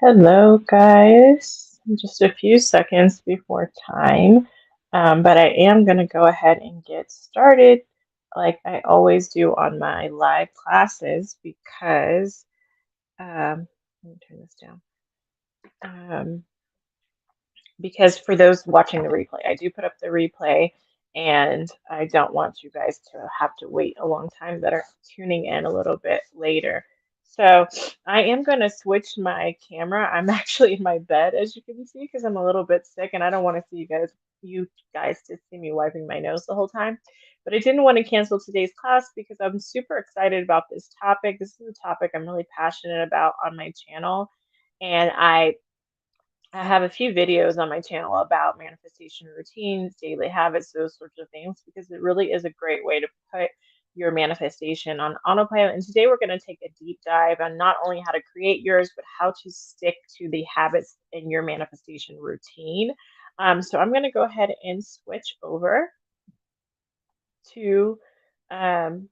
Hello, guys. Just a few seconds before time, but I am going to go ahead and get started like I always do on my live classes because, let me turn this down. Um, because for those watching the replay, I do put up the replay, and I don't want you guys to have to wait a long time that are tuning in a little bit later. So I am going to switch my camera. I'm actually in my bed, as you can see, because I'm a little bit sick, and I don't want to see you guys to see me wiping my nose the whole time. But I didn't want to cancel today's class because I'm super excited about this topic. This is a topic I'm really passionate about on my channel, and I have a few videos on my channel about manifestation routines, daily habits, those sorts of things, because it really is a great way to put your manifestation on autopilot. And today we're going to take a deep dive on not only how to create yours, but how to stick to the habits in your manifestation routine. So I'm going to go ahead and switch over to um,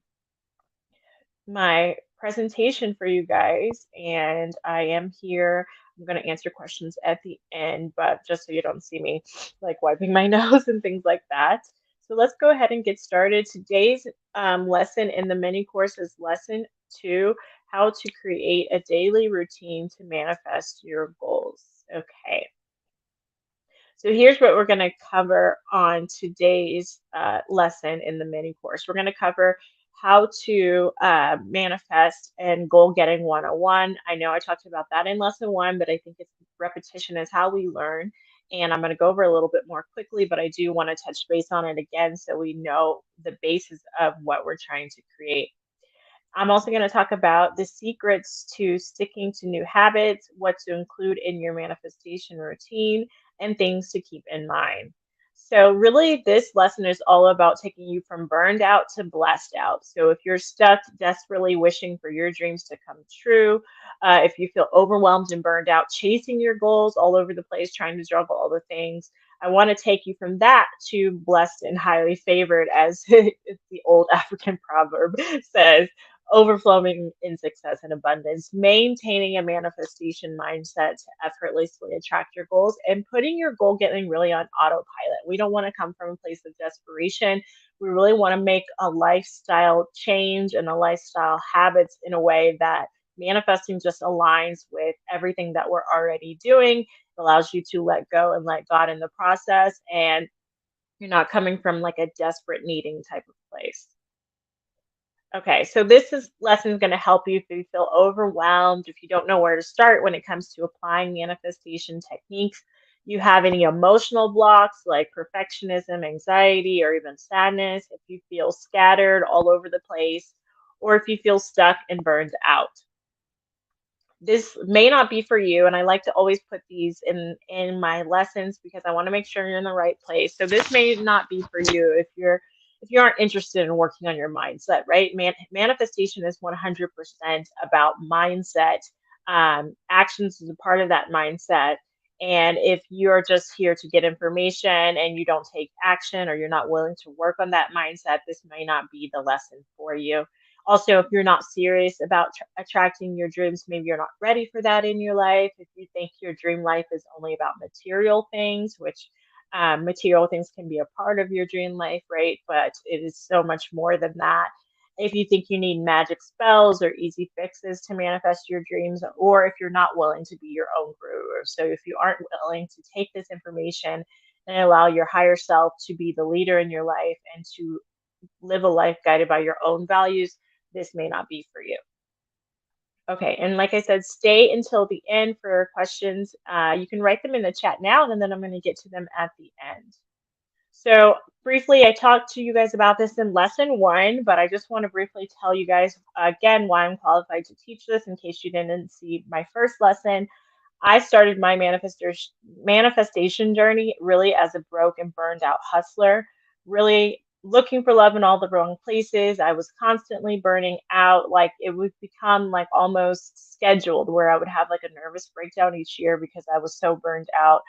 my presentation for you guys, and I am here. I'm going to answer questions at the end, but just so you don't see me like wiping my nose and things like that. So let's go ahead and get started. Today's lesson in the mini course is lesson 2, how to create a daily routine to manifest your goals. Okay. So here's what we're going to cover on today's lesson in the mini course. We're going to cover how to manifest and goal getting 101. I know I talked about that in lesson 1, but I think it's repetition is how we learn. And I'm going to go over a little bit more quickly, but I do want to touch base on it again so we know the basis of what we're trying to create. I'm also going to talk about the secrets to sticking to new habits, what to include in your manifestation routine, and things to keep in mind. So, really, this lesson is all about taking you from burned out to blessed out. So, if you're stuck desperately wishing for your dreams to come true, if you feel overwhelmed and burned out, chasing your goals all over the place, trying to juggle all the things, I want to take you from that to blessed and highly favored, as the old African proverb says, overflowing in success and abundance, maintaining a manifestation mindset to effortlessly attract your goals, and putting your goal getting really on autopilot. We don't want to come from a place of desperation. We really want to make a lifestyle change and a lifestyle habits in a way that manifesting just aligns with everything that we're already doing. It allows you to let go and let God in the process, and you're not coming from like a desperate needing type of place. Okay, so lesson is going to help you if you feel overwhelmed, if you don't know where to start when it comes to applying manifestation techniques. You have any emotional blocks like perfectionism, anxiety, or even sadness, if you feel scattered all over the place, or if you feel stuck and burned out. This may not be for you, and I like to always put these in my lessons because I want to make sure you're in the right place. So this may not be for you if you aren't interested in working on your mindset, right? Manifestation is 100% about mindset. Actions is a part of that mindset. And if you're just here to get information and you don't take action, or you're not willing to work on that mindset, this may not be the lesson for you. Also, if you're not serious about attracting your dreams, maybe you're not ready for that in your life. If you think your dream life is only about material things, which material things can be a part of your dream life, right? But it is so much more than that. If you think you need magic spells or easy fixes to manifest your dreams, or if you're not willing to be your own guru. So if you aren't willing to take this information and allow your higher self to be the leader in your life and to live a life guided by your own values, this may not be for you. Okay, and like I said, stay until the end for questions. You can write them in the chat now, and then I'm going to get to them at the end. So briefly, I talked to you guys about this in lesson 1, but I just want to briefly tell you guys again why I'm qualified to teach this in case you didn't see my first lesson. I started my manifestation journey really as a broke and burned out hustler, really looking for love in all the wrong places. I was constantly burning out. Like it would become like almost scheduled where I would have like a nervous breakdown each year because I was so burned out,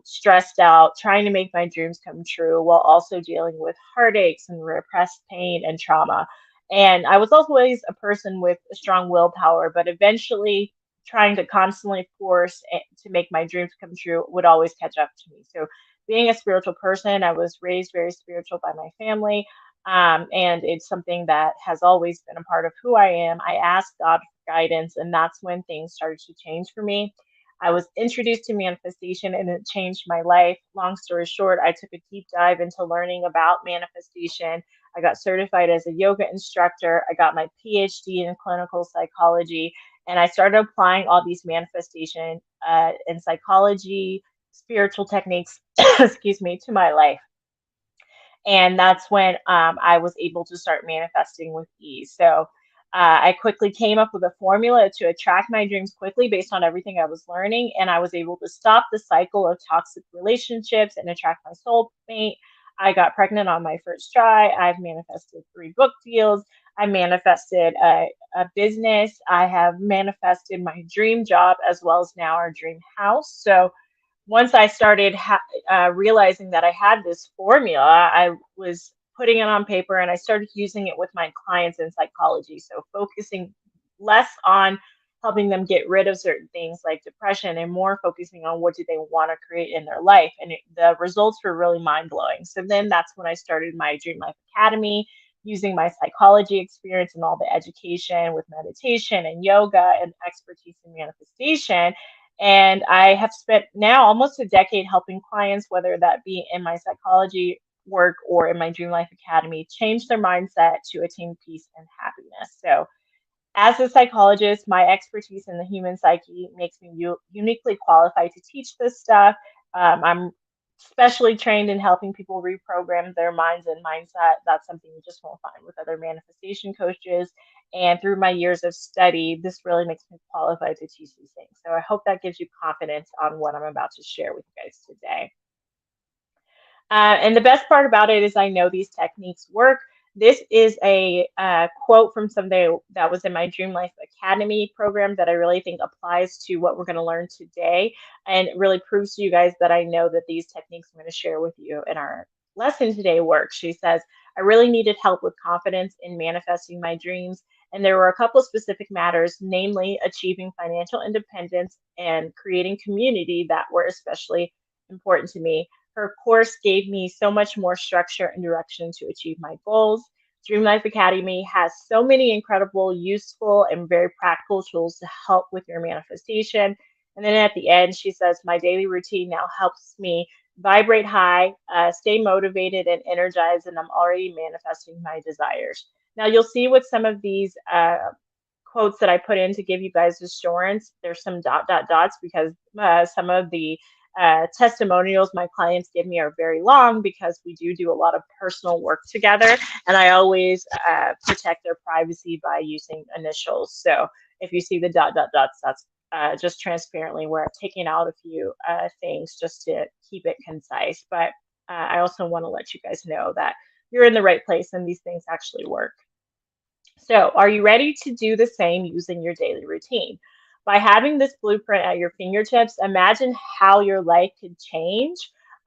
stressed out, trying to make my dreams come true while also dealing with heartaches and repressed pain and trauma. And I was always a person with a strong willpower, but eventually trying to constantly force to make my dreams come true would always catch up to me. So, being a spiritual person, I was raised very spiritual by my family. And it's something that has always been a part of who I am. I asked God for guidance, and that's when things started to change for me. I was introduced to manifestation and it changed my life. Long story short, I took a deep dive into learning about manifestation. I got certified as a yoga instructor. I got my PhD in clinical psychology, and I started applying all these manifestation and psychology, spiritual techniques, excuse me, to my life. And that's when I was able to start manifesting with ease. So I quickly came up with a formula to attract my dreams quickly based on everything I was learning. And I was able to stop the cycle of toxic relationships and attract my soulmate. I got pregnant on my first try. I've manifested 3 book deals. I manifested a business. I have manifested my dream job as well as now our dream house. So once I started realizing that I had this formula, I was putting it on paper and I started using it with my clients in psychology. So focusing less on helping them get rid of certain things like depression and more focusing on what do they want to create in their life. And the results were really mind blowing. So then that's when I started my Dream Life Academy using my psychology experience and all the education with meditation and yoga and expertise in manifestation. And I have spent now almost a decade helping clients, whether that be in my psychology work or in my Dream Life Academy, change their mindset to attain peace and happiness. So, as a psychologist, my expertise in the human psyche makes me uniquely qualified to teach this stuff. I'm specially trained in helping people reprogram their minds and mindset. That's something you just won't find with other manifestation coaches. And through my years of study, this really makes me qualified to teach these things. So I hope that gives you confidence on what I'm about to share with you guys today. And the best part about it is I know these techniques work. This is a quote from somebody that was in my Dream Life Academy program that I really think applies to what we're going to learn today. And it really proves to you guys that I know that these techniques I'm going to share with you in our lesson today work. She says, I really needed help with confidence in manifesting my dreams. And there were a couple of specific matters, namely achieving financial independence and creating community that were especially important to me. Her course gave me so much more structure and direction to achieve my goals. Dream Life Academy has so many incredible, useful, and very practical tools to help with your manifestation. And then at the end, she says, my daily routine now helps me vibrate high, stay motivated and energized, and I'm already manifesting my desires. Now, you'll see with some of these quotes that I put in to give you guys assurance, there's some dot, dot, dots because some of the testimonials my clients give me are very long because we do a lot of personal work together, and I always protect their privacy by using initials. So if you see the dot dot dots, that's just transparently where I'm taking out a few things just to keep it concise. But I also want to let you guys know that you're in the right place and these things actually work. So, are you ready to do the same using your daily routine? By having this blueprint at your fingertips, imagine how your life could change.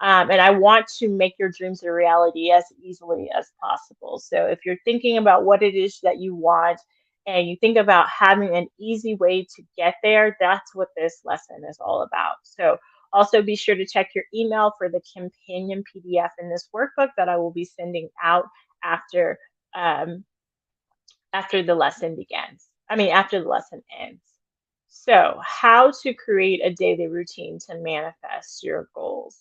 And I want to make your dreams a reality as easily as possible. So, if you're thinking about what it is that you want and you think about having an easy way to get there, that's what this lesson is all about. So, also be sure to check your email for the companion PDF in this workbook that I will be sending out after. After the lesson begins. After the lesson ends. So, how to create a daily routine to manifest your goals.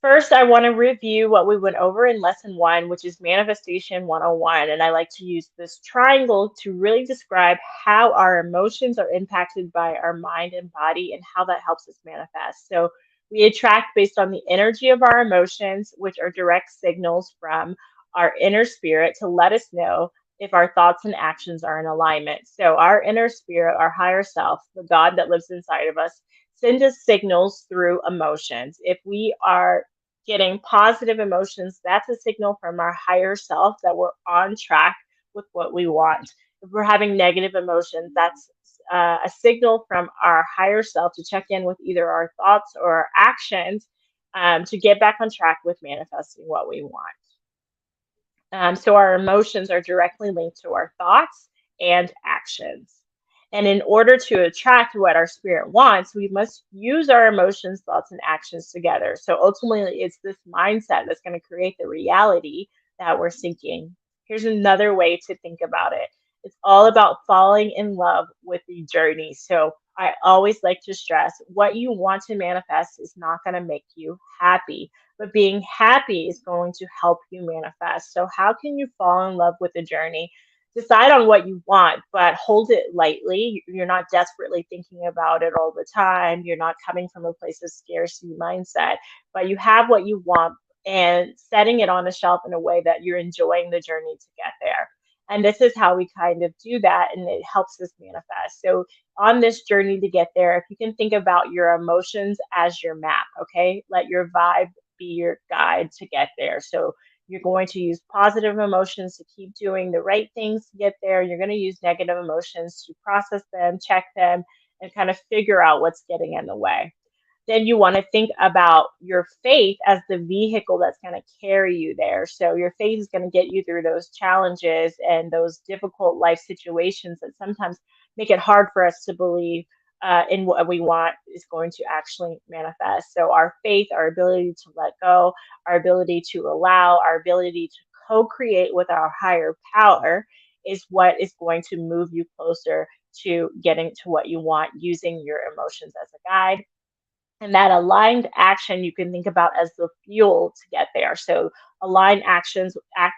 First, I want to review what we went over in lesson 1, which is Manifestation 101. And I like to use this triangle to really describe how our emotions are impacted by our mind and body and how that helps us manifest. So, we attract based on the energy of our emotions, which are direct signals from our inner spirit to let us know if our thoughts and actions are in alignment. So, our inner spirit, our higher self, the God that lives inside of us, send us signals through emotions. If we are getting positive emotions, that's a signal from our higher self that we're on track with what we want. If we're having negative emotions, that's a signal from our higher self to check in with either our thoughts or our actions to get back on track with manifesting what we want. So our emotions are directly linked to our thoughts and actions. And in order to attract what our spirit wants, we must use our emotions, thoughts, and actions together. So ultimately, it's this mindset that's going to create the reality that we're seeking. Here's another way to think about it: it's all about falling in love with the journey. So I always like to stress what you want to manifest is not going to make you happy, but being happy is going to help you manifest. So, how can you fall in love with the journey? Decide on what you want, but hold it lightly. You're not desperately thinking about it all the time. You're not coming from a place of scarcity mindset, but you have what you want and setting it on a shelf in a way that you're enjoying the journey to get there. And this is how we kind of do that, and it helps us manifest. So, on this journey to get there, if you can think about your emotions as your map, okay? Let your vibe be your guide to get there. So, you're going to use positive emotions to keep doing the right things to get there. You're going to use negative emotions to process them, check them, and kind of figure out what's getting in the way. Then you want to think about your faith as the vehicle that's going to carry you there. So your faith is going to get you through those challenges and those difficult life situations that sometimes make it hard for us to believe in what we want is going to actually manifest. So our faith, our ability to let go, our ability to allow, our ability to co-create with our higher power is what is going to move you closer to getting to what you want using your emotions as a guide. And that aligned action you can think about as the fuel to get there. So aligned actions,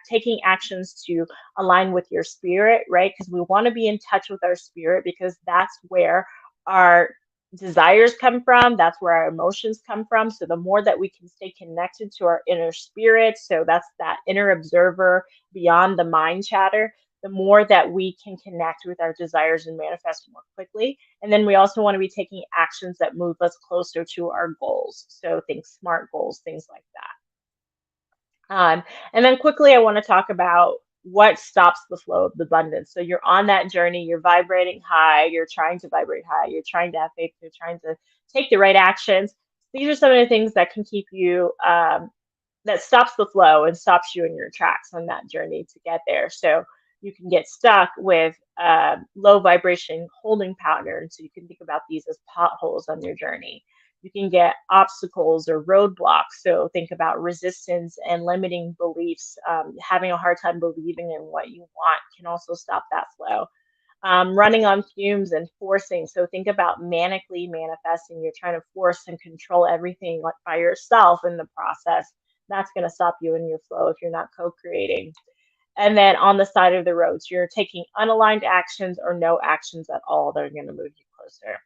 taking actions to align with your spirit, right? Because we want to be in touch with our spirit because that's where our desires come from. That's where our emotions come from. So the more that we can stay connected to our inner spirit, so that's that inner observer beyond the mind chatter, the more that we can connect with our desires and manifest more quickly. And then we also want to be taking actions that move us closer to our goals. So think smart goals, things like that. And then quickly, I want to talk about what stops the flow of the abundance. So you're on that journey, you're vibrating high, you're trying to vibrate high, you're trying to have faith, you're trying to take the right actions. These are some of the things that can keep you that stops the flow and stops you in your tracks on that journey to get there. So you can get stuck with low vibration holding patterns. So you can think about these as potholes on your journey. You can get obstacles or roadblocks. So think about resistance and limiting beliefs. Having a hard time believing in what you want can also stop that flow. Running on fumes and forcing. So think about manically manifesting. You're trying to force and control everything like by yourself in the process. That's going to stop you in your flow if you're not co-creating. And then on the side of the roads, you're taking unaligned actions or no actions at all that are going to move you closer.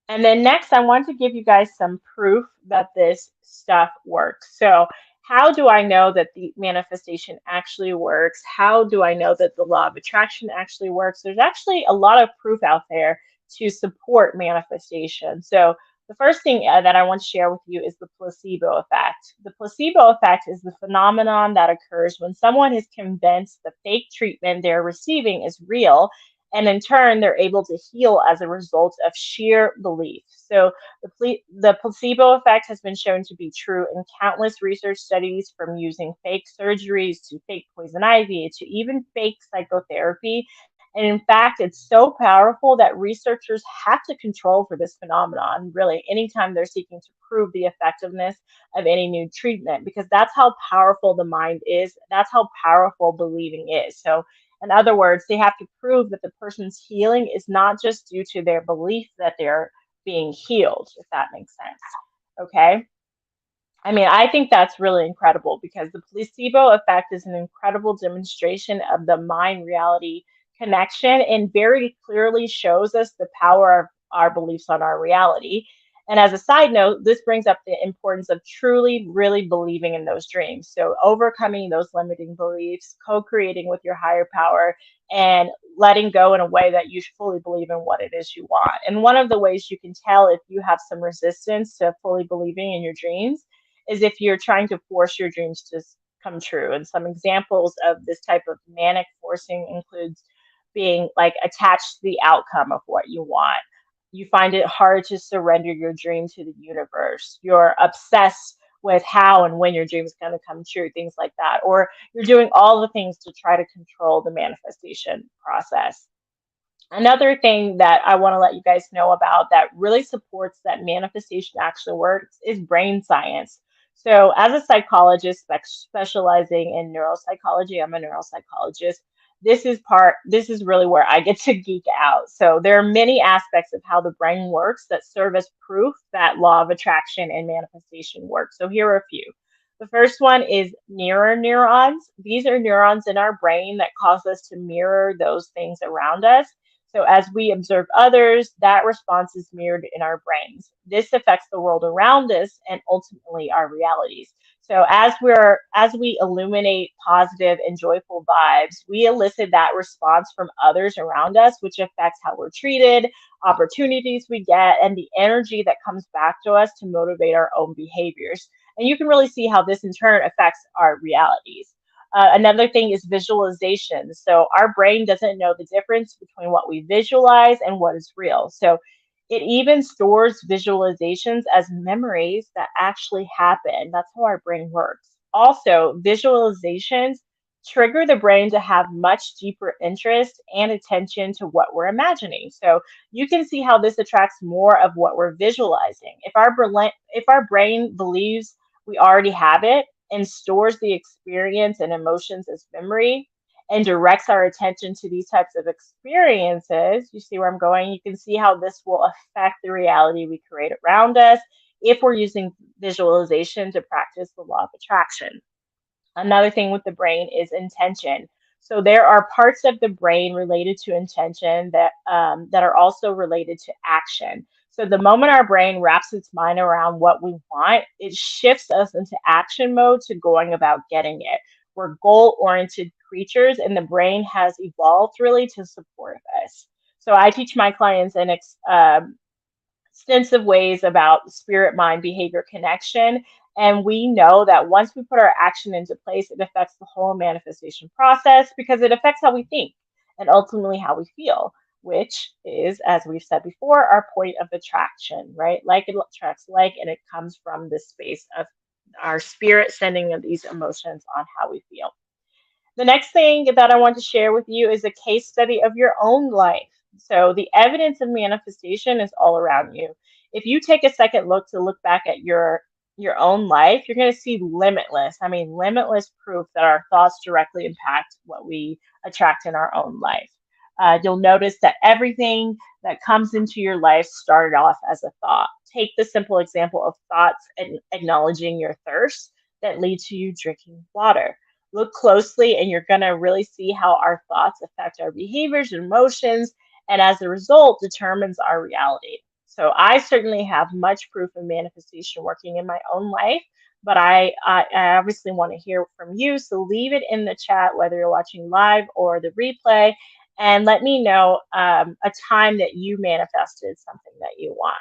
And then next, I want to give you guys some proof that this stuff works. So, how do I know that the manifestation actually works? How do I know that the law of attraction actually works? There's actually a lot of proof out there to support manifestation. So, the first thing that I want to share with you is the placebo effect. The placebo effect is the phenomenon that occurs when someone is convinced the fake treatment they're receiving is real, and in turn they're able to heal as a result of sheer belief. So the placebo effect has been shown to be true in countless research studies, from using fake surgeries to fake poison ivy to even fake psychotherapy. And in fact, it's so powerful that researchers have to control for this phenomenon, really, anytime they're seeking to prove the effectiveness of any new treatment, because that's how powerful the mind is. That's how powerful believing is. So in other words, they have to prove that the person's healing is not just due to their belief that they're being healed, if that makes sense. Okay. I mean, I think that's really incredible because the placebo effect is an incredible demonstration of the mind reality connection and very clearly shows us the power of our beliefs on our reality. And as a side note, this brings up the importance of truly, really believing in those dreams. So, overcoming those limiting beliefs, co creating with your higher power, and letting go in a way that you fully believe in what it is you want. And one of the ways you can tell if you have some resistance to fully believing in your dreams is if you're trying to force your dreams to come true. And some examples of this type of manic forcing includes being like attached to the outcome of what you want. You find it hard to surrender your dream to the universe. You're obsessed with how and when your dream is going to come true, things like that. Or you're doing all the things to try to control the manifestation process. Another thing that I want to let you guys know about that really supports that manifestation actually works is brain science. So, as a psychologist specializing in neuropsychology, I'm a neuropsychologist. This is really where I get to geek out. So, there are many aspects of how the brain works that serve as proof that law of attraction and manifestation work. So, here are a few. The first one is mirror neurons. These are neurons in our brain that cause us to mirror those things around us. So as we observe others, that response is mirrored in our brains. This affects the world around us and ultimately our realities. So as we illuminate positive and joyful vibes, we elicit that response from others around us, which affects how we're treated, opportunities we get, and the energy that comes back to us to motivate our own behaviors. And you can really see how this in turn affects our realities. Another thing is visualization. So our brain doesn't know the difference between what we visualize and what is real. So it even stores visualizations as memories that actually happen. That's how our brain works. Also, visualizations trigger the brain to have much deeper interest and attention to what we're imagining. So you can see how this attracts more of what we're visualizing. If our brain believes we already have it, and stores the experience and emotions as memory and directs our attention to these types of experiences, you see where I'm going? You can see how this will affect the reality we create around us if we're using visualization to practice the law of attraction. Another thing with the brain is intention. So there are parts of the brain related to intention that are also related to action. So the moment our brain wraps its mind around what we want, it shifts us into action mode to going about getting it. We're goal-oriented creatures, and the brain has evolved really to support us. So I teach my clients extensive ways about spirit mind behavior connection. And we know that once we put our action into place, it affects the whole manifestation process because it affects how we think and ultimately how we feel, which is, as we've said before, our point of attraction, right? Like it attracts like, and it comes from this space of our spirit sending these emotions on how we feel. The next thing that I want to share with you is a case study of your own life. So, the evidence of manifestation is all around you. If you take a second look back at your own life, you're going to see limitless proof that our thoughts directly impact what we attract in our own life. You'll notice that everything that comes into your life started off as a thought. Take the simple example of thoughts and acknowledging your thirst that lead to you drinking water. Look closely, and you're going to really see how our thoughts affect our behaviors and emotions, and as a result, determines our reality. So, I certainly have much proof of manifestation working in my own life, but I obviously want to hear from you. So, leave it in the chat, whether you're watching live or the replay, and let me know a time that you manifested something that you want.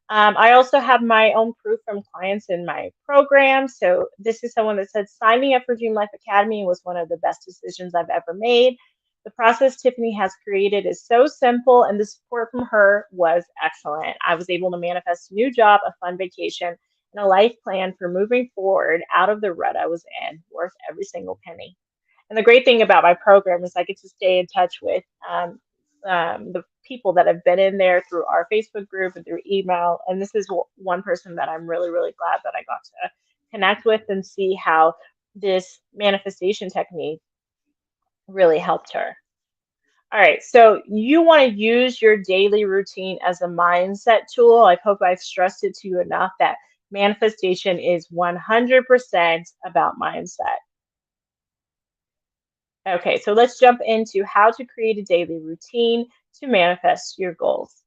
I also have my own proof from clients in my program. So this is someone that said signing up for Dream Life Academy was one of the best decisions I've ever made. The process Tiffany has created is so simple, and the support from her was excellent. I was able to manifest a new job, a fun vacation, and a life plan for moving forward out of the rut I was in, worth every single penny. And the great thing about my program is I get to stay in touch with the people that have been in there through our Facebook group and through email. And this is one person that I'm really, really glad that I got to connect with and see how this manifestation technique really helped her. All right, so you want to use your daily routine as a mindset tool. I hope I've stressed it to you enough that manifestation is 100% about mindset. Okay, so let's jump into how to create a daily routine to manifest your goals.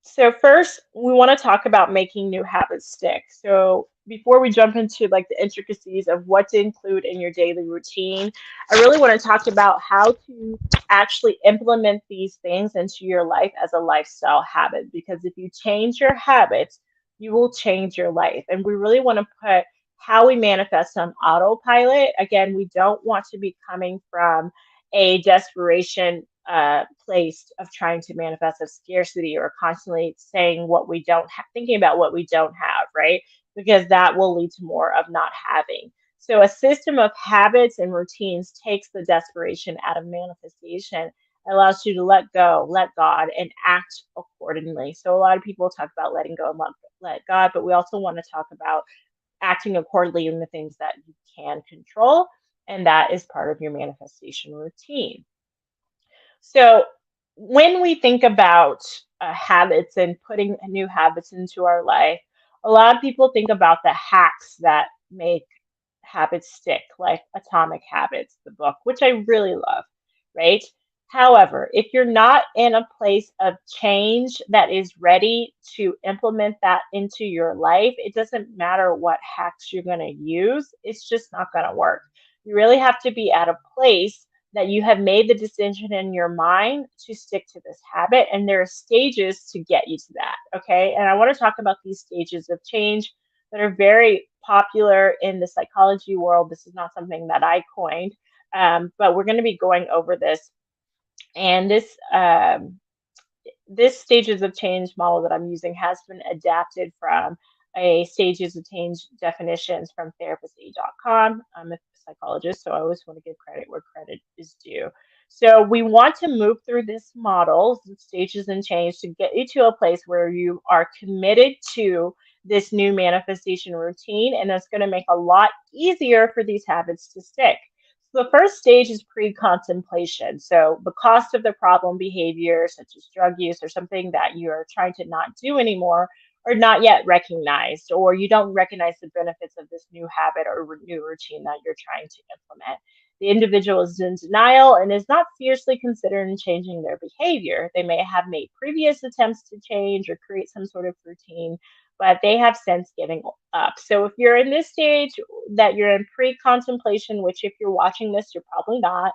So first, we want to talk about making new habits stick. So before we jump into like the intricacies of what to include in your daily routine, I really want to talk about how to actually implement these things into your life as a lifestyle habit. Because if you change your habits, you will change your life. And we really want to put how we manifest on autopilot. Again, we don't want to be coming from a desperation place of trying to manifest a scarcity or constantly saying what we don't have, thinking about what we don't have, right? Because that will lead to more of not having. So, a system of habits and routines takes the desperation out of manifestation It allows you to let go, let God, and act accordingly. So a lot of people talk about letting go and let God, but we also want to talk about acting accordingly in the things that you can control, and that is part of your manifestation routine. So when we think about habits and putting new habits into our life, a lot of people think about the hacks that make habits stick, like Atomic Habits, the book, which I really love, right? However, if you're not in a place of change that is ready to implement that into your life, it doesn't matter what hacks you're going to use, it's just not going to work. You really have to be at a place that you have made the decision in your mind to stick to this habit, and there are stages to get you to that. Okay. And I want to talk about these stages of change that are very popular in the psychology world. This is not something that I coined, but we're going to be going over this. And this stages of change model that I'm using has been adapted from a stages of change definitions from therapist.com. I'm a psychologist, so I always want to give credit where credit is due. So we want to move through this model, stages and change, to get you to a place where you are committed to this new manifestation routine, and it's going to make a lot easier for these habits to stick. So the first stage is pre-contemplation. So the cost of the problem behavior, such as drug use or something that you're trying to not do anymore, or not yet recognized, or you don't recognize the benefits of this new habit or new routine that you're trying to implement. The individual is in denial and is not fiercely considering changing their behavior. They may have made previous attempts to change or create some sort of routine, but they have since given up. So if you're in this stage that you're in pre-contemplation, which if you're watching this, you're probably not,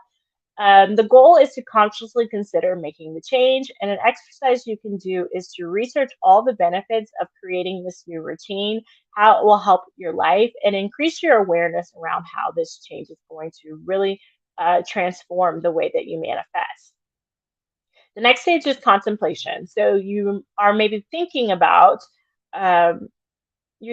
the goal is to consciously consider making the change. And an exercise you can do is to research all the benefits of creating this new routine, how it will help your life, and increase your awareness around how this change is going to really transform the way that you manifest. The next stage is contemplation. So you are maybe um,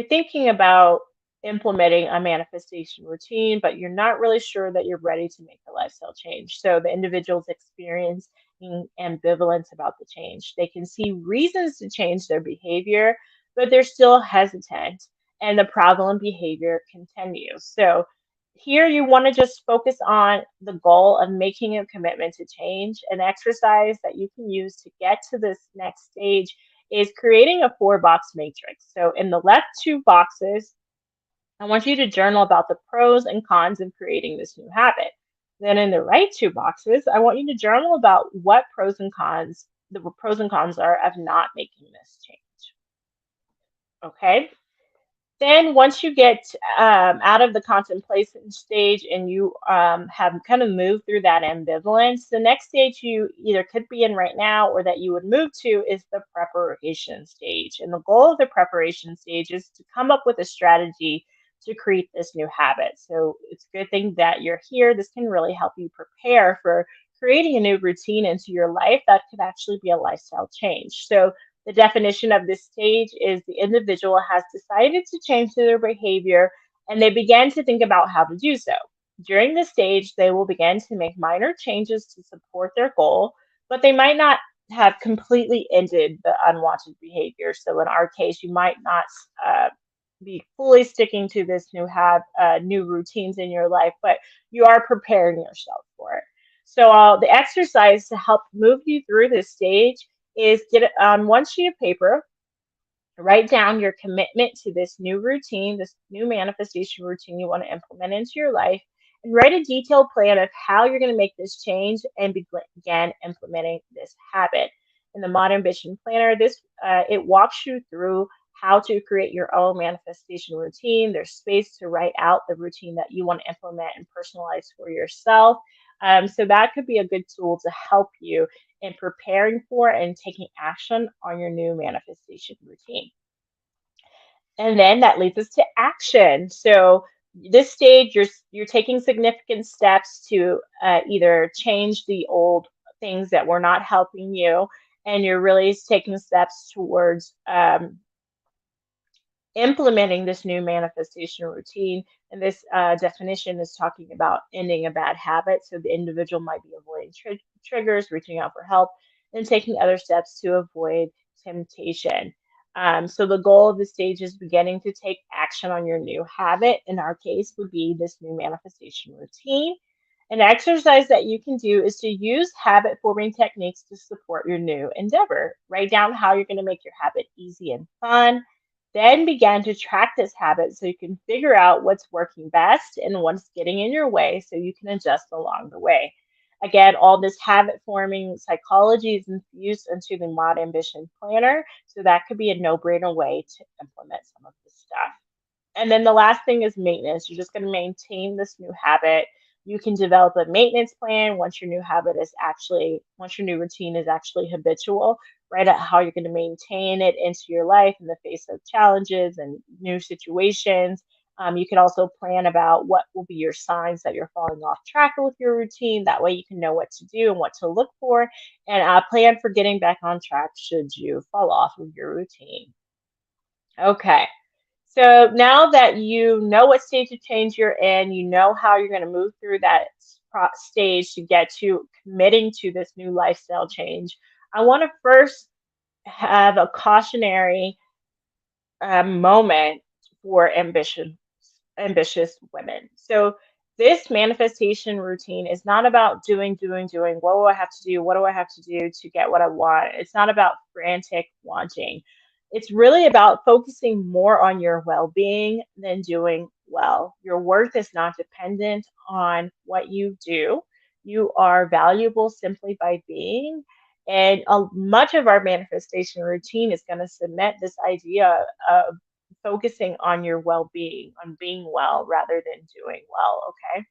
thinking about implementing a manifestation routine, but you're not really sure that you're ready to make the lifestyle change. So the individual's experiencing ambivalence about the change. They can see reasons to change their behavior, but they're still hesitant, and the problem behavior continues. So here you want to just focus on the goal of making a commitment to change. An exercise that you can use to get to this next stage is creating a 4-box matrix. So in the left 2 boxes, I want you to journal about the pros and cons of creating this new habit. Then in the right 2 boxes, I want you to journal about what the pros and cons are of not making this change. Okay. Then once you get out of the contemplation stage and you have kind of moved through that ambivalence, the next stage you either could be in right now or that you would move to is the preparation stage. And the goal of the preparation stage is to come up with a strategy to create this new habit. So it's a good thing that you're here. This can really help you prepare for creating a new routine into your life that could actually be a lifestyle change. So the definition of this stage is the individual has decided to change their behavior and they began to think about how to do so. During this stage, they will begin to make minor changes to support their goal, but they might not have completely ended the unwanted behavior. So in our case, you might not be fully sticking to this new routines in your life, but you are preparing yourself for it. So the exercise to help move you through this stage is get it on one sheet of paper, write down your commitment to this new routine, this new manifestation routine you want to implement into your life, and write a detailed plan of how you're going to make this change and begin implementing this habit. In the Modern Ambition Planner, this it walks you through how to create your own manifestation routine. There's space to write out the routine that you want to implement and personalize for yourself. So that could be a good tool to help you in preparing for and taking action on your new manifestation routine. And then that leads us to action. So this stage, you're taking significant steps to either change the old things that were not helping you, and you're really taking steps towards implementing this new manifestation routine. And this definition is talking about ending a bad habit. So the individual might be avoiding triggers, reaching out for help, and taking other steps to avoid temptation. So the goal of the stage is beginning to take action on your new habit. In our case, would be this new manifestation routine. An exercise that you can do is to use habit forming techniques to support your new endeavor. Write down how you're going to make your habit easy and fun, then begin to track this habit so you can figure out what's working best and what's getting in your way so you can adjust along the way. Again, all this habit forming psychology is infused into the Mod Ambition Planner, so that could be a no brainer way to implement some of this stuff. And then the last thing is maintenance. You're just going to maintain this new habit. You can develop a maintenance plan once your new habit is actually, once your new routine is actually habitual. Write out how you're going to maintain it into your life in the face of challenges and new situations. You can also plan about what will be your signs that you're falling off track with your routine. That way you can know what to do and what to look for, and plan for getting back on track should you fall off of your routine. Okay. So now that you know what stage of change you're in, you know how you're going to move through that stage to get to committing to this new lifestyle change. I want to first have a cautionary moment for ambitious women. So this manifestation routine is not about doing. What do I have to do? What do I have to do to get what I want? It's not about frantic wanting. It's really about focusing more on your well being than doing well. Your worth is not dependent on what you do. You are valuable simply by being. And much of our manifestation routine is going to cement this idea of focusing on your well-being, on being well rather than doing well, okay?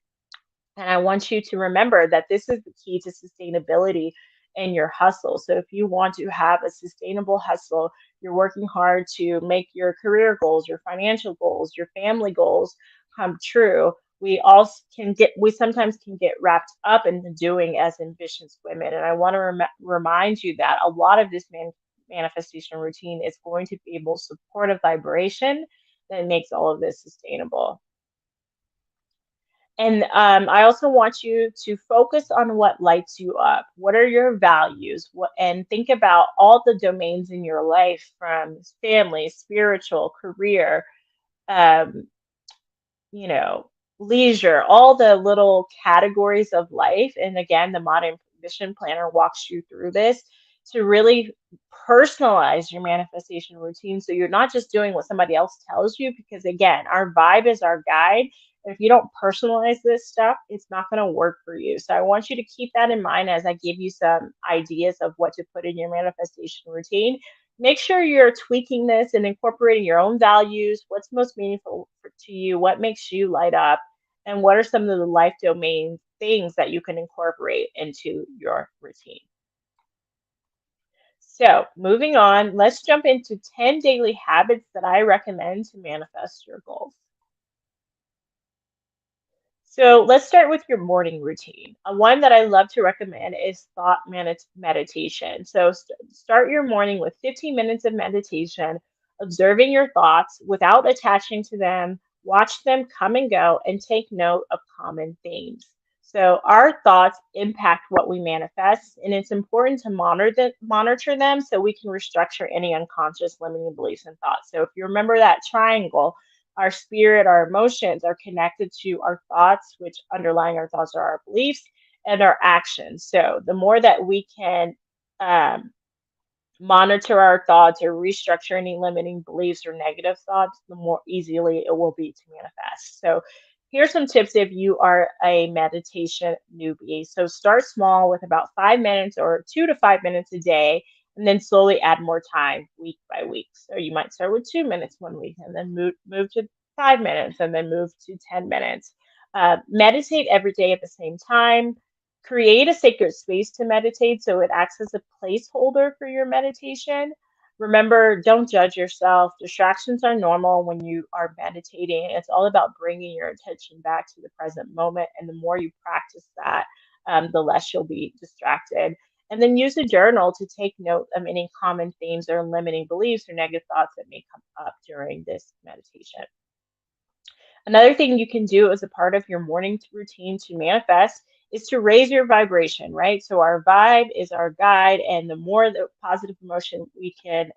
And I want you to remember that this is the key to sustainability in your hustle. So if you want to have a sustainable hustle, you're working hard to make your career goals, your financial goals, your family goals come true. We sometimes can get wrapped up in the doing as ambitious women. And I want to remind you that a lot of this manifestation routine is going to be able to support a vibration that makes all of this sustainable. And I also want you to focus on what lights you up. What are your values? And think about all the domains in your life, from family, spiritual, career, um, you know, leisure, all the little categories of life. And again, the Modern Vision Planner walks you through this to really personalize your manifestation routine. So you're not just doing what somebody else tells you, because again, our vibe is our guide. If you don't personalize this stuff, it's not going to work for you. So I want you to keep that in mind as I give you some ideas of what to put in your manifestation routine. Make sure you're tweaking this and incorporating your own values. What's most meaningful to you? What makes you light up? And what are some of the life domain things that you can incorporate into your routine? So, moving on, let's jump into 10 daily habits that I recommend to manifest your goals. So let's start with your morning routine. One that I love to recommend is thought meditation. So start your morning with 15 minutes of meditation, observing your thoughts without attaching to them. Watch them come and go and take note of common themes. So our thoughts impact what we manifest, and it's important to monitor them so we can restructure any unconscious limiting beliefs and thoughts. So if you remember that triangle, our spirit, our emotions are connected to our thoughts, which underlying our thoughts are our beliefs and our actions. So the more that we can um, monitor our thoughts or restructure any limiting beliefs or negative thoughts, the more easily it will be to manifest. So here's some tips if you are a meditation newbie. So start small with about 5 minutes or 2 to 5 minutes a day, and then slowly add more time week by week. So you might start with 2 minutes one week and then move to 5 minutes and then move to 10 minutes. Meditate every day at the same time. Create a sacred space to meditate so it acts as a placeholder for your meditation. Remember, don't judge yourself. Distractions are normal when you are meditating. It's all about bringing your attention back to the present moment. And the more you practice that, the less you'll be distracted. And then use a journal to take note of any common themes or limiting beliefs or negative thoughts that may come up during this meditation. Another thing you can do as a part of your morning routine to manifest is to raise your vibration, right? So, our vibe is our guide, and the more the positive emotion we can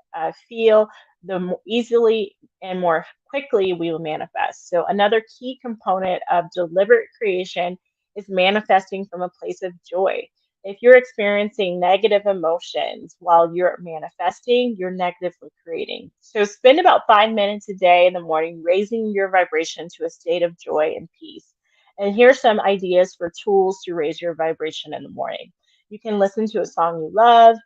feel, the more easily and more quickly we will manifest. So, another key component of deliberate creation is manifesting from a place of joy. If you're experiencing negative emotions while you're manifesting, you're negatively creating. So spend about 5 minutes a day in the morning raising your vibration to a state of joy and peace. And here's some ideas for tools to raise your vibration in the morning. You can listen to a song you love,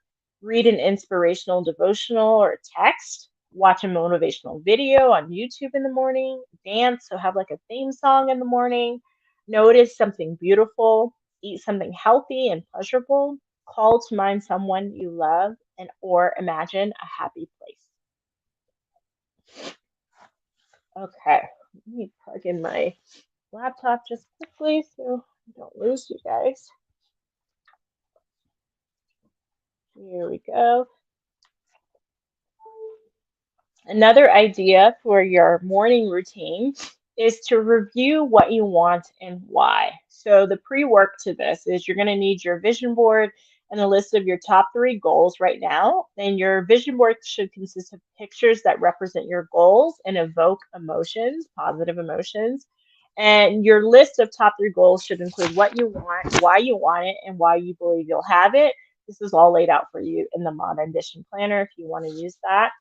read an inspirational devotional or text, watch a motivational video on YouTube in the morning, dance, so have like a theme song in the morning, notice something beautiful, eat something healthy and pleasurable, call to mind someone you love, and or imagine a happy place. Okay, let me plug in my laptop just quickly so I don't lose you guys. Here we go. Another idea for your morning routine is to review what you want and why. So, the pre work to this is you're going to need your vision board and a list of your top 3 goals right now. And your vision board should consist of pictures that represent your goals and evoke emotions, positive emotions. And your list of top 3 goals should include what you want, why you want it, and why you believe you'll have it. This is all laid out for you in the Modern Edition Planner if you want to use that.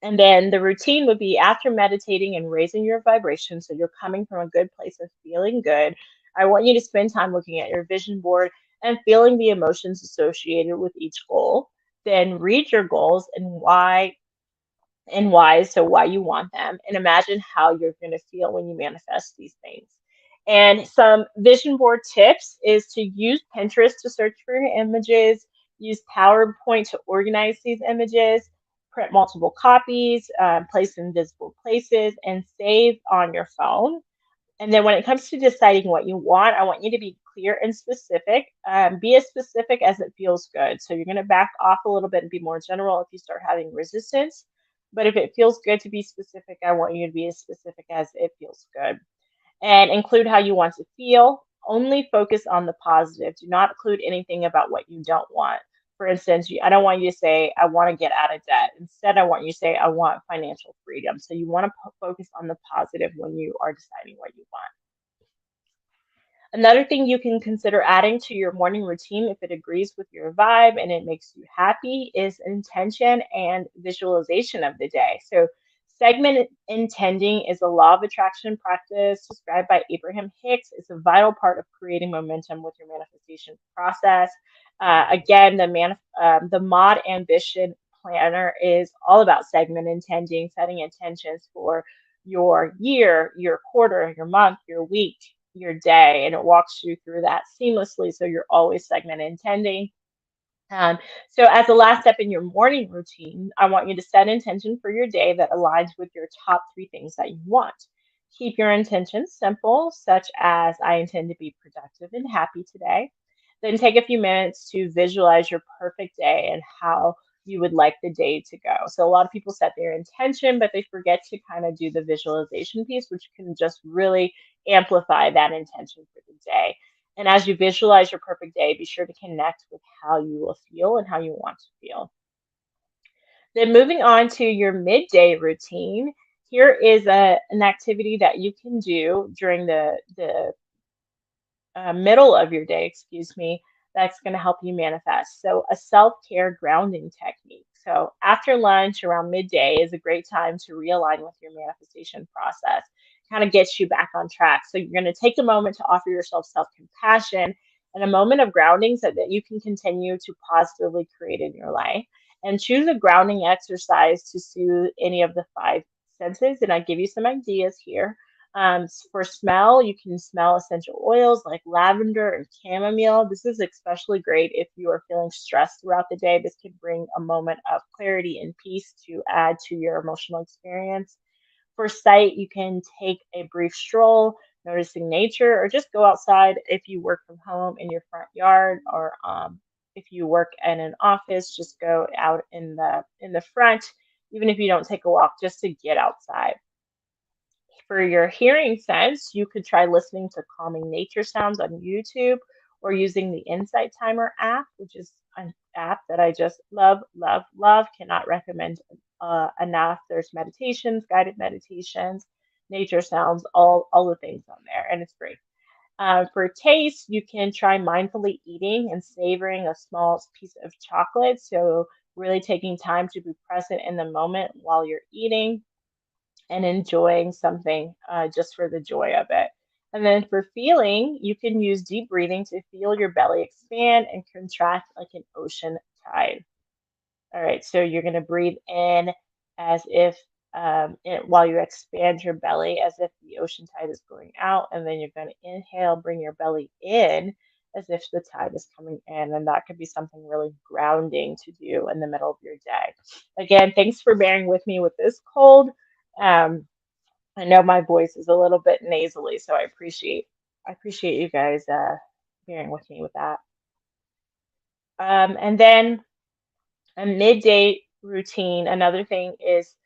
And then the routine would be after meditating and raising your vibration, so you're coming from a good place of feeling good. I want you to spend time looking at your vision board and feeling the emotions associated with each goal. Then read your goals and why, so why you want them, and imagine how you're going to feel when you manifest these things. And some vision board tips is to use Pinterest to search for your images, use PowerPoint to organize these images, print multiple copies, place in visible places, and save on your phone. And then when it comes to deciding what you want, I want you to be clear and specific. Be as specific as it feels good. So you're going to back off a little bit and be more general if you start having resistance. But if it feels good to be specific, I want you to be as specific as it feels good. And include how you want to feel. Only focus on the positive. Do not include anything about what you don't want. For instance, I don't want you to say, I want to get out of debt. Instead, I want you to say, I want financial freedom. So you want to focus on the positive when you are deciding what you want. Another thing you can consider adding to your morning routine if it agrees with your vibe and it makes you happy is intention and visualization of the day. So, segment intending is a law of attraction practice described by Abraham Hicks. It's a vital part of creating momentum with your manifestation process. Again, the Mod Ambition Planner is all about segment intending, setting intentions for your year, your quarter, your month, your week, your day, and it walks you through that seamlessly. So you're always segment intending. So, as the last step in your morning routine, I want you to set intention for your day that aligns with your top 3 things that you want. Keep your intentions simple, such as I intend to be productive and happy today. Then take a few minutes to visualize your perfect day and how you would like the day to go. So, a lot of people set their intention, but they forget to kind of do the visualization piece, which can just really amplify that intention for the day. And as you visualize your perfect day, be sure to connect with how you will feel and how you want to feel. Then moving on to your midday routine, here is an activity that you can do during the middle of your day, excuse me, that's going to help you manifest. So, a self care grounding technique. So, after lunch around midday is a great time to realign with your manifestation process, kind of gets you back on track. So, you're going to take a moment to offer yourself self compassion and a moment of grounding so that you can continue to positively create in your life. And choose a grounding exercise to soothe any of the 5 senses. And I give you some ideas here. For smell, you can smell essential oils like lavender and chamomile. This is especially great if you are feeling stressed throughout the day. This can bring a moment of clarity and peace to add to your emotional experience. For sight, you can take a brief stroll, noticing nature, or just go outside if you work from home in your front yard or if you work in an office, just go out in the front, even if you don't take a walk, just to get outside. For your hearing sense, you could try listening to calming nature sounds on YouTube or using the Insight Timer app, which is an app that I just love, love, love. Cannot recommend enough. There's meditations, guided meditations, nature sounds, all the things on there, and it's free. For taste, you can try mindfully eating and savoring a small piece of chocolate. So, really taking time to be present in the moment while you're eating and enjoying something just for the joy of it. And then for feeling, you can use deep breathing to feel your belly expand and contract like an ocean tide. All right, so you're going to breathe in as if while you expand your belly, as if the ocean tide is going out, and then you're going to inhale, bring your belly in as if the tide is coming in. And that could be something really grounding to do in the middle of your day. Again, thanks for bearing with me with this cold. Um, I know my voice is a little bit nasally, so I appreciate you guys bearing with me with that. And then a midday routine. Another thing is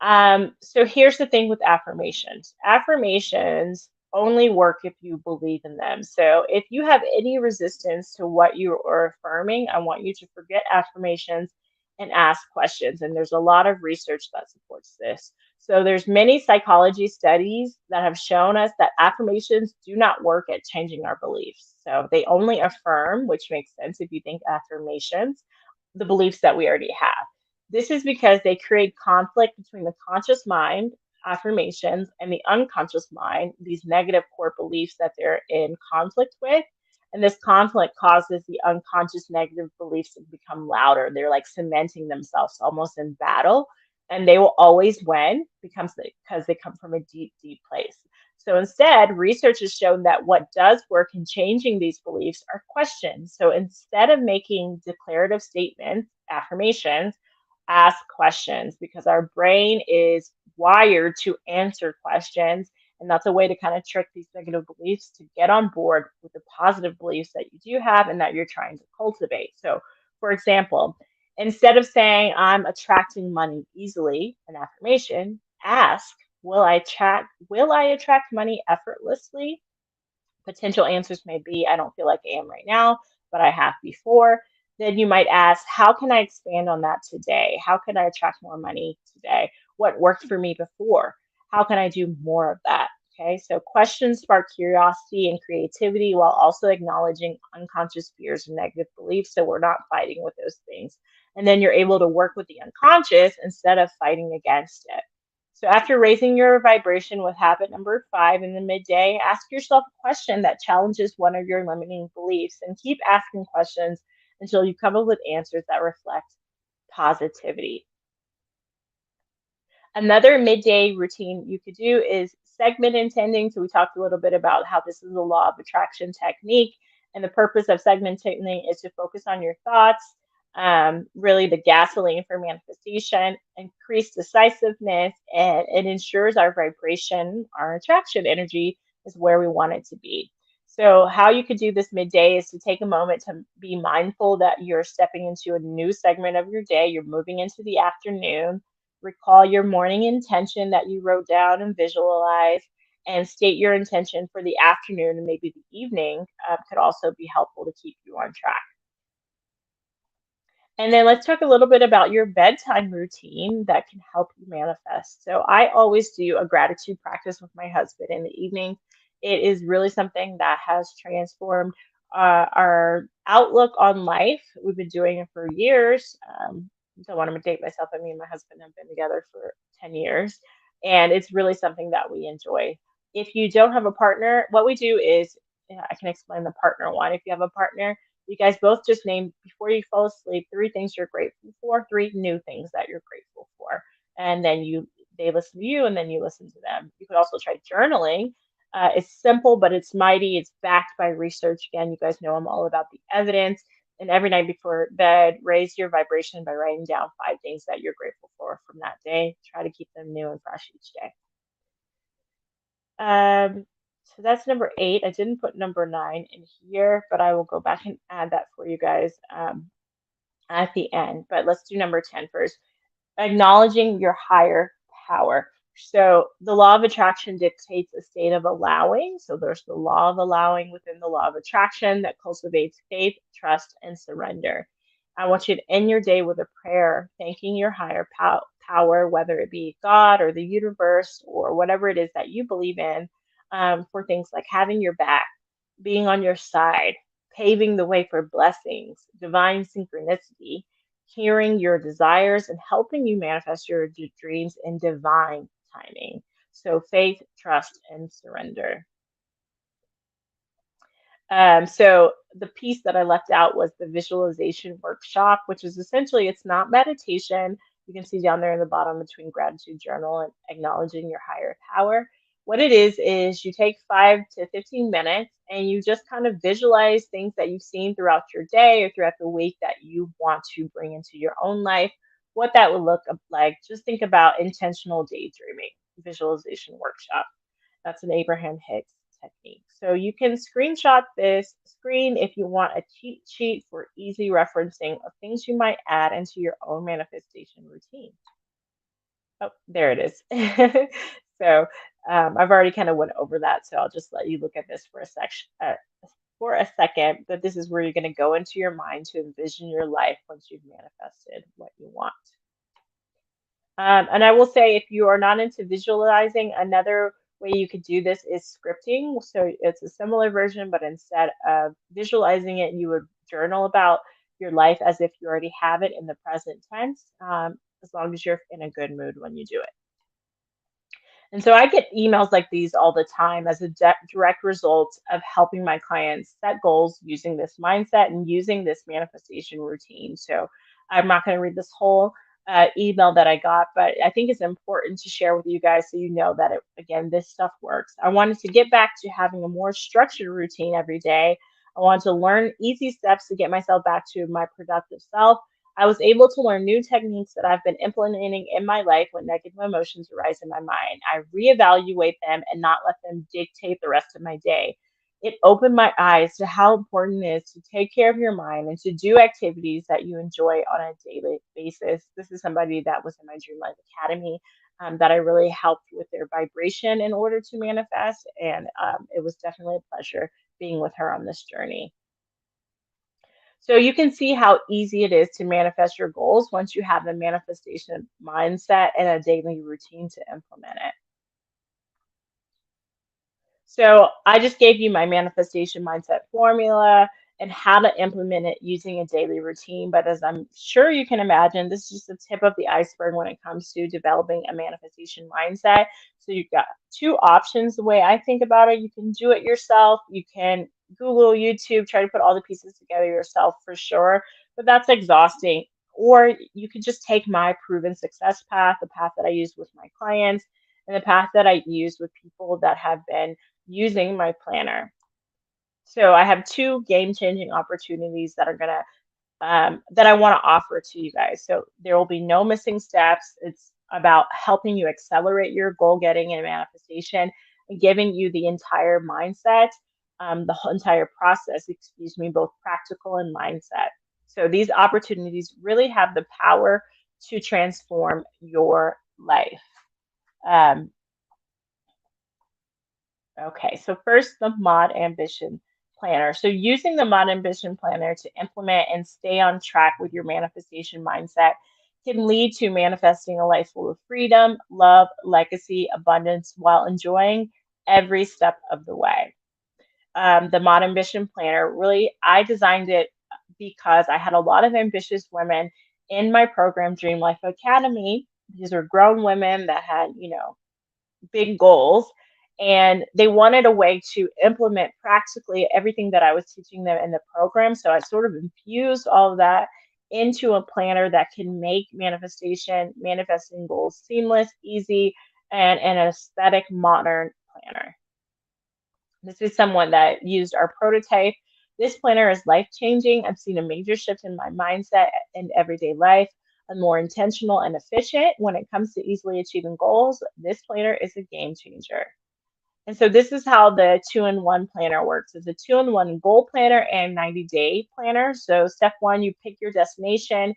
so here's the thing with affirmations. Affirmations only work if you believe in them. So if you have any resistance to what you are affirming, I want you to forget affirmations and ask questions. And there's a lot of research that supports this. So there's many psychology studies that have shown us that affirmations do not work at changing our beliefs. So they only affirm, which makes sense if you think affirmations, the beliefs that we already have. This is because they create conflict between the conscious mind, affirmations, and the unconscious mind, these negative core beliefs that they're in conflict with. And this conflict causes the unconscious negative beliefs to become louder. They're like cementing themselves almost in battle, and they will always win because they come from a deep, deep place. So instead, research has shown that what does work in changing these beliefs are questions. So instead of making declarative statements, affirmations, ask questions because our brain is wired to answer questions. And that's a way to kind of trick these negative beliefs to get on board with the positive beliefs that you do have and that you're trying to cultivate. So, for example, instead of saying, I'm attracting money easily, an affirmation, ask, will I attract money effortlessly? Potential answers may be, I don't feel like I am right now, but I have before. Then you might ask, how can I expand on that today? How can I attract more money today? What worked for me before? How can I do more of that? Okay, so questions spark curiosity and creativity while also acknowledging unconscious fears and negative beliefs. So we're not fighting with those things. And then you're able to work with the unconscious instead of fighting against it. So after raising your vibration with habit number 5 in the midday, ask yourself a question that challenges one of your limiting beliefs and keep asking questions until you come up with answers that reflect positivity. Another midday routine you could do is segment intending. So we talked a little bit about how this is a law of attraction technique. And the purpose of segmenting is to focus on your thoughts, really the gasoline for manifestation, increase decisiveness, and it ensures our vibration, our attraction energy is where we want it to be. So, how you could do this midday is to take a moment to be mindful that you're stepping into a new segment of your day. You're moving into the afternoon. Recall your morning intention that you wrote down and visualize, and state your intention for the afternoon and maybe the evening could also be helpful to keep you on track. And then let's talk a little bit about your bedtime routine that can help you manifest. So I always do a gratitude practice with my husband in the evening. It is really something that has transformed our outlook on life. We've been doing it for years. Don't want to date myself. I mean, my husband have been together for 10 years, and it's really something that we enjoy. If you don't have a partner, what we do is, I can explain the partner one. If you have a partner, you guys both just name before you fall asleep 3 things you're grateful for, 3 new things that you're grateful for. And then they listen to you and then you listen to them. You could also try journaling. It's simple, but it's mighty. It's backed by research. Again, you guys know I'm all about the evidence. And every night before bed, raise your vibration by writing down 5 things that you're grateful for from that day. Try to keep them new and fresh each day. Um, So that's number 8. I didn't put number 9 in here, but I will go back and add that for you guys at the end. But let's do number 10 first. Acknowledging your higher power. So the law of attraction dictates a state of allowing. So there's the law of allowing within the law of attraction that cultivates faith, trust, and surrender. I want you to end your day with a prayer, thanking your higher power, whether it be God or the universe or whatever it is that you believe in, for things like having your back, being on your side, paving the way for blessings, divine synchronicity, hearing your desires, and helping you manifest your dreams in divine timing. So, faith, trust, and surrender. So the piece that I left out was the visualization workshop, which is essentially it's not meditation. You can see down there in the bottom between gratitude journal and acknowledging your higher power. What it is you take 5 to 15 minutes and you just kind of visualize things that you've seen throughout your day or throughout the week that you want to bring into your own life, what that would look like. Just think about intentional daydreaming visualization workshop. That's an Abraham Hicks technique. So you can screenshot this screen if you want a cheat sheet for easy referencing of things you might add into your own manifestation routine. Oh, there it is. So I've already kind of went over that, so I'll just let you look at this for a second. But this is where you're going to go into your mind to envision your life once you've manifested what you want. And I will say, if you are not into visualizing, another way you could do this is scripting. So it's a similar version, but instead of visualizing it, you would journal about your life as if you already have it in the present tense, as long as you're in a good mood when you do it. And so I get emails like these all the time as a direct result of helping my clients set goals using this mindset and using this manifestation routine. So I'm not going to read this whole email that I got, but I think it's important to share with you guys so you know that, again, this stuff works. I wanted to get back to having a more structured routine every day. I wanted to learn easy steps to get myself back to my productive self. I was able to learn new techniques that I've been implementing in my life when negative emotions arise in my mind. I reevaluate them and not let them dictate the rest of my day. It opened my eyes to how important it is to take care of your mind and to do activities that you enjoy on a daily basis. This is somebody that was in my Dream Life Academy, that I really helped with their vibration in order to manifest. And it was definitely a pleasure being with her on this journey. So you can see how easy it is to manifest your goals once you have the manifestation mindset and a daily routine to implement it. So I just gave you my manifestation mindset formula and how to implement it using a daily routine. But as I'm sure you can imagine, this is just the tip of the iceberg when it comes to developing a manifestation mindset. So you've got two options the way I think about it. You can do it yourself. You can Google, YouTube, try to put all the pieces together yourself for sure, but that's exhausting. Or you could just take my proven success path, the path that I use with my clients, and the path that I use with people that have been using my planner. So I have two game-changing opportunities that are gonna that I want to offer to you guys. So there will be no missing steps. It's about helping you accelerate your goal getting and manifestation and giving you the entire mindset, the whole entire process, excuse me, both practical and mindset. So these opportunities really have the power to transform your life. Um, Okay, so first, the Mod Ambition Planner. So using the Mod Ambition Planner to implement and stay on track with your manifestation mindset can lead to manifesting a life full of freedom, love, legacy, abundance, while enjoying every step of the way. The Mod Ambition Planner, really, I designed it because I had a lot of ambitious women in my program, Dream Life Academy. These are grown women that had, big goals, and they wanted a way to implement practically everything that I was teaching them in the program. So I sort of infused all of that into a planner that can make manifesting goals seamless, easy, and an aesthetic modern planner. This is someone that used our prototype. This planner is life changing. I've seen a major shift in my mindset and everyday life. I'm more intentional and efficient when it comes to easily achieving goals. This planner is a game changer. And so this is how the 2-in-1 planner works. It's a 2-in-1 goal planner and 90-day planner. So step one, you pick your destination.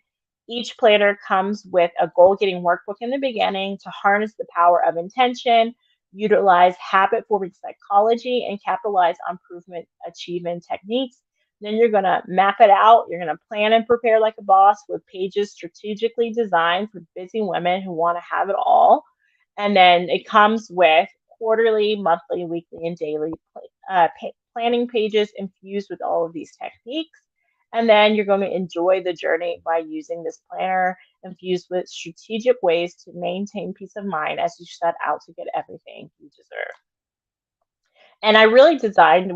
Each planner comes with a goal getting workbook in the beginning to harness the power of intention, utilize habit forming psychology, and capitalize on proven achievement techniques. Then you're going to map it out. You're going to plan and prepare like a boss with pages strategically designed for busy women who want to have it all. And then it comes with quarterly, monthly, weekly, and daily planning pages infused with all of these techniques. And then you're going to enjoy the journey by using this planner infused with strategic ways to maintain peace of mind as you set out to get everything you deserve. And I really designed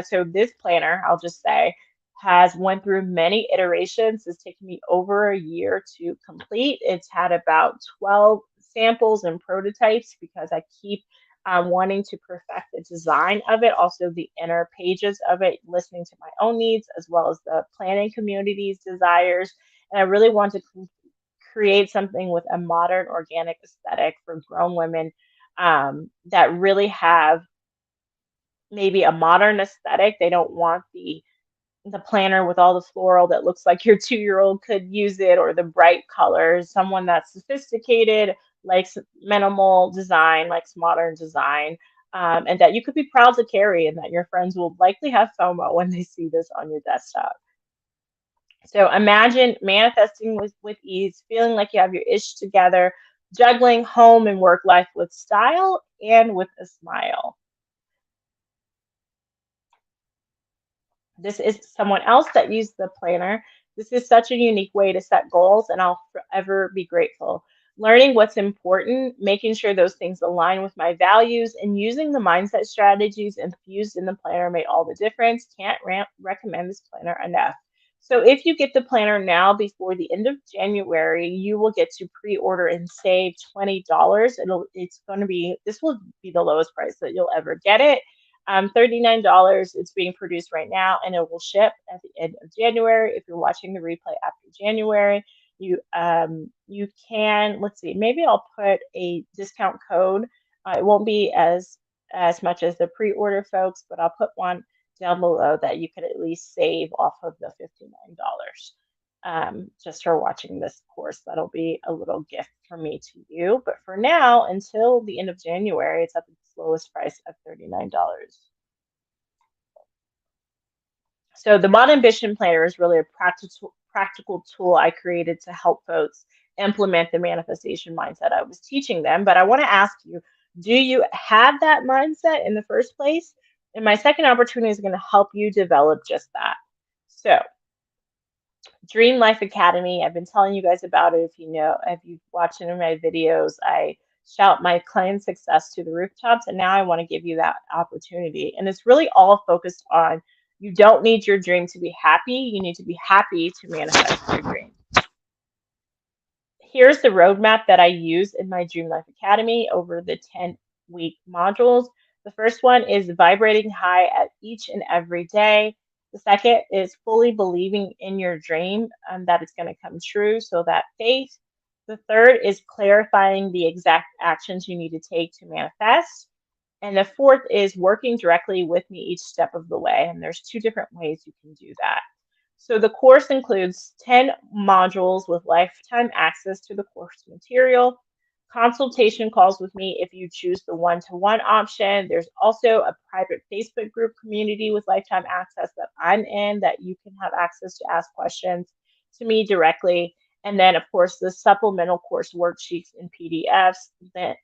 so this planner, I'll just say, has went through many iterations. It's taken me over a year to complete. It's had about 12 samples and prototypes because I keep wanting to perfect the design of it, also the inner pages of it, listening to my own needs as well as the planning community's desires. And I really want to create something with a modern organic aesthetic for grown women that really have maybe a modern aesthetic. They don't want the planner with all the floral that looks like your 2-year-old could use it, or the bright colors. Someone that's sophisticated, likes minimal design, likes modern design, and that you could be proud to carry, and that your friends will likely have FOMO when they see this on your desktop. So imagine manifesting with ease, feeling like you have your ish together, juggling home and work life with style and with a smile. This is someone else that used the planner. This is such a unique way to set goals, and I'll forever be grateful. Learning what's important, making sure those things align with my values, and using the mindset strategies infused in the planner made all the difference. Can't recommend this planner enough. So if you get the planner now before the end of January, you will get to pre-order and save $20. It's going to be, this will be the lowest price that you'll ever get it. $39. It's being produced right now, and it will ship at the end of January. If you're watching the replay after January, you can, let's see, maybe I'll put a discount code. It won't be as much as the pre-order folks, but I'll put one down below that you could at least save off of the $59. Just for watching this course. That'll be a little gift from me to you. But for now, until the end of January, it's at the lowest price of $39. So the Mod Ambition Planner is really a practical tool I created to help folks implement the manifestation mindset I was teaching them. But I want to ask you, do you have that mindset in the first place? And my second opportunity is going to help you develop just that. So Dream Life Academy, I've been telling you guys about it. If you've watched any of my videos, I shout my client success to the rooftops, and now I want to give you that opportunity. And it's really all focused on, you don't need your dream to be happy. You need to be happy to manifest your dream. Here's the roadmap that I use in my Dream Life Academy over the 10-week modules. The first one is vibrating high at each and every day. The second is fully believing in your dream that it's going to come true, so that faith. The third is clarifying the exact actions you need to take to manifest. And the fourth is working directly with me each step of the way. And there's 2 different ways you can do that. So the course includes 10 modules with lifetime access to the course material, consultation calls with me if you choose the one-to-one option. There's also a private Facebook group community with lifetime access that I'm in, that you can have access to ask questions to me directly. And then, of course, the supplemental course worksheets and PDFs, that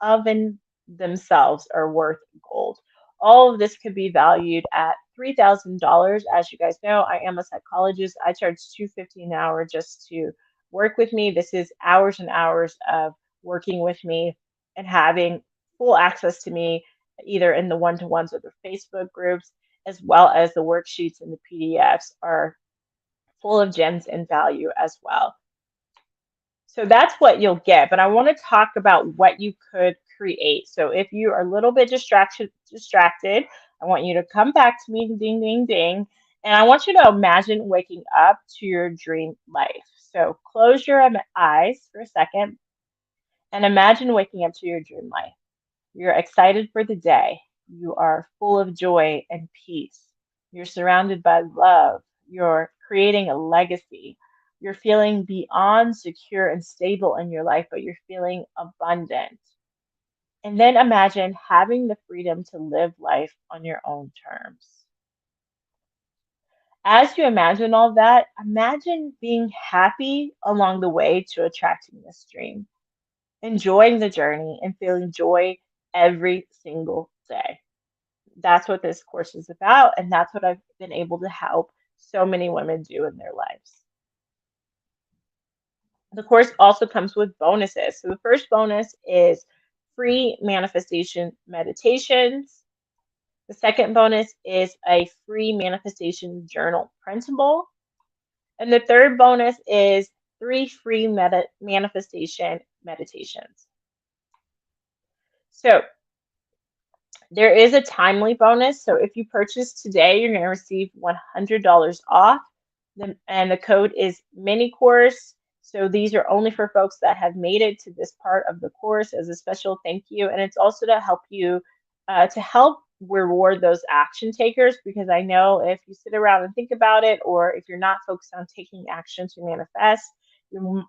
of in themselves are worth gold. All of this could be valued at $3,000. As you guys know, I am a psychologist. I charge $250 an hour just to work with me. This is hours and hours of working with me and having full access to me, either in the one-to-ones or the Facebook groups, as well as the worksheets and the PDFs are full of gems and value as well. So that's what you'll get, but I want to talk about what you could create. So if you are a little bit distracted, I want you to come back to me, ding, ding, ding. And I want you to imagine waking up to your dream life. So close your eyes for a second and imagine waking up to your dream life. You're excited for the day. You are full of joy and peace. You're surrounded by love. You're creating a legacy. You're feeling beyond secure and stable in your life, but you're feeling abundant. And then imagine having the freedom to live life on your own terms. As you imagine all that, imagine being happy along the way to attracting this dream, enjoying the journey and feeling joy every single day. That's what this course is about, and that's what I've been able to help so many women do in their lives. The course also comes with bonuses. So the first bonus is free manifestation meditations. The second bonus is a free manifestation journal printable. And the third bonus is three free manifestation meditations. So there is a timely bonus. So if you purchase today, you're going to receive $100 off. And the code is MiniCourse. So these are only for folks that have made it to this part of the course as a special thank you. And it's also to help you, to help reward those action takers, because I know if you sit around and think about it, or if you're not focused on taking action to manifest,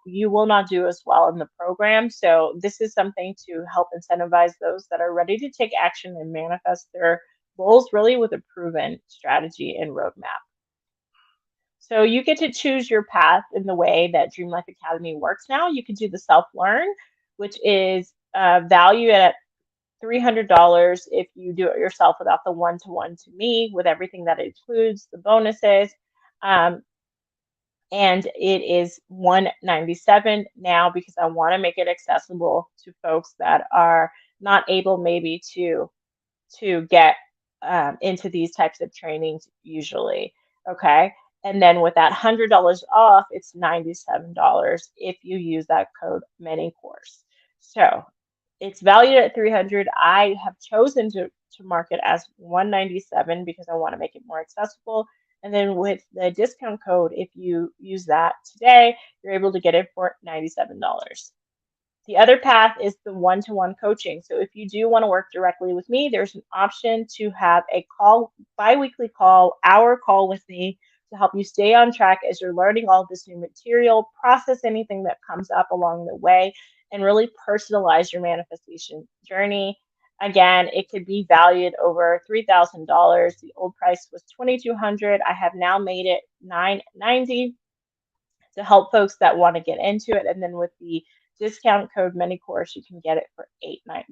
you will not do as well in the program. So this is something to help incentivize those that are ready to take action and manifest their goals really with a proven strategy and roadmap. So you get to choose your path in the way that Dream Life Academy works now. You can do the self-learn, which is valued at $300 if you do it yourself without the one-to-one to me, with everything that it includes, the bonuses. Um, and it is $197 now because I want to make it accessible to folks that are not able maybe to get into these types of trainings usually. Okay. And then with that $100 off, it's $97 if you use that code MiniCourse. So it's valued at 300. I have chosen to mark it as 197 because I want to make it more accessible. And then with the discount code, if you use that today, you're able to get it for $97. The other path is the one-to-one coaching. So if you do want to work directly with me, there's an option to have a call, bi-weekly call, hour call with me to help you stay on track as you're learning all this new material, process anything that comes up along the way, and really personalize your manifestation journey. Again, it could be valued over $3,000. The old price was $2,200. I have now made it $990 to help folks that want to get into it. And then with the discount code MiniCourse, you can get it for $890.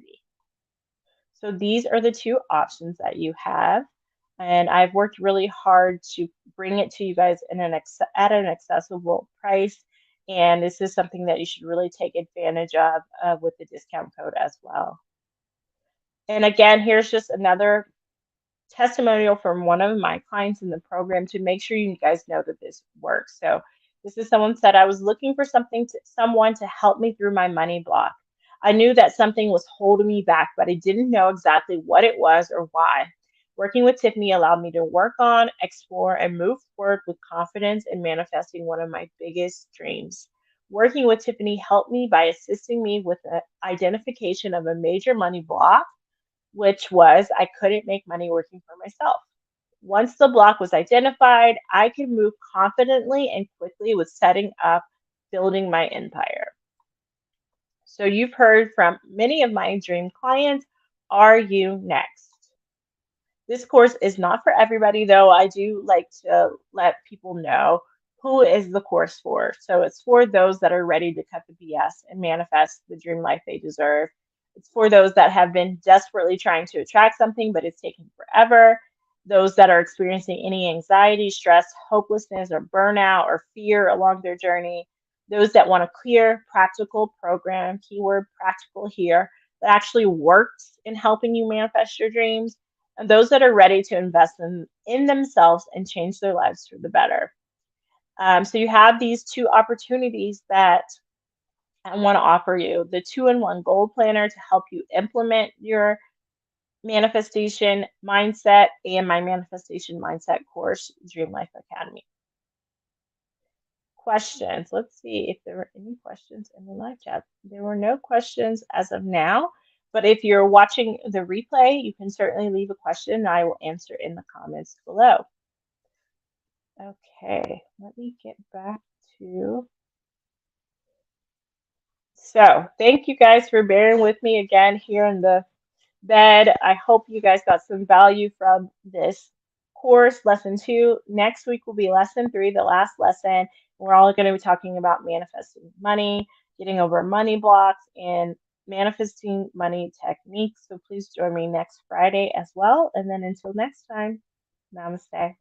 So these are the two options that you have. And I've worked really hard to bring it to you guys in at an accessible price. And this is something that you should really take advantage of with the discount code as well. And again, here's just another testimonial from one of my clients in the program to make sure you guys know that this works. So this is someone said, I was looking for someone to help me through my money block. I knew that something was holding me back, but I didn't know exactly what it was or why. Working with Tiffany allowed me to work on, explore, and move forward with confidence in manifesting one of my biggest dreams. Working with Tiffany helped me by assisting me with the identification of a major money block, which was I couldn't make money working for myself. Once the block was identified, I could move confidently and quickly with setting up, building my empire. So you've heard from many of my dream clients. Are you next? This course is not for everybody, though. I do like to let people know who is the course for. So it's for those that are ready to cut the BS and manifest the dream life they deserve. It's for those that have been desperately trying to attract something, but it's taking forever. Those that are experiencing any anxiety, stress, hopelessness, or burnout or fear along their journey. Those that want a clear, practical program, keyword practical here, that actually works in helping you manifest your dreams, and those that are ready to invest in themselves and change their lives for the better. So you have these two opportunities that I want to offer you: the 2-in-1 goal planner to help you implement your manifestation mindset, and my manifestation mindset course, Dream Life Academy. Questions. Let's see if there were any questions in the live chat. There were no questions as of now. But if you're watching the replay, you can certainly leave a question and I will answer in the comments below. Okay, let me get back to. So, thank you guys for bearing with me again here in the bed. I hope you guys got some value from this course, lesson 2. Next week will be lesson 3, the last lesson. We're all going to be talking about manifesting money, getting over money blocks, and manifesting money techniques. So please join me next Friday as well. And then until next time, namaste.